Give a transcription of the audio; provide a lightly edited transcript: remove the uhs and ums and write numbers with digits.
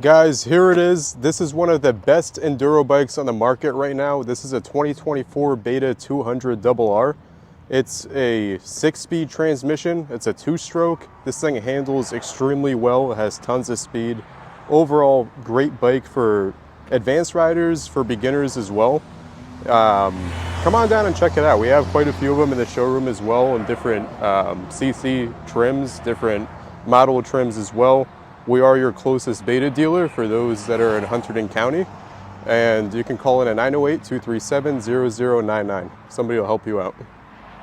Guys, here it is. This is one of the best enduro bikes on the market right now. This is a 2024 Beta 200RR. It's a 6-speed transmission. It's a 2-stroke. This thing handles extremely well. It has tons of speed. Overall, great bike for advanced riders, for beginners as well. Come on down and check it out. We have quite a few of them in the showroom as well, in different CC trims, different model trims as well. We are your closest Beta dealer for those that are in Hunterdon County, and you can call in at 908-237-0099. Somebody will help you out.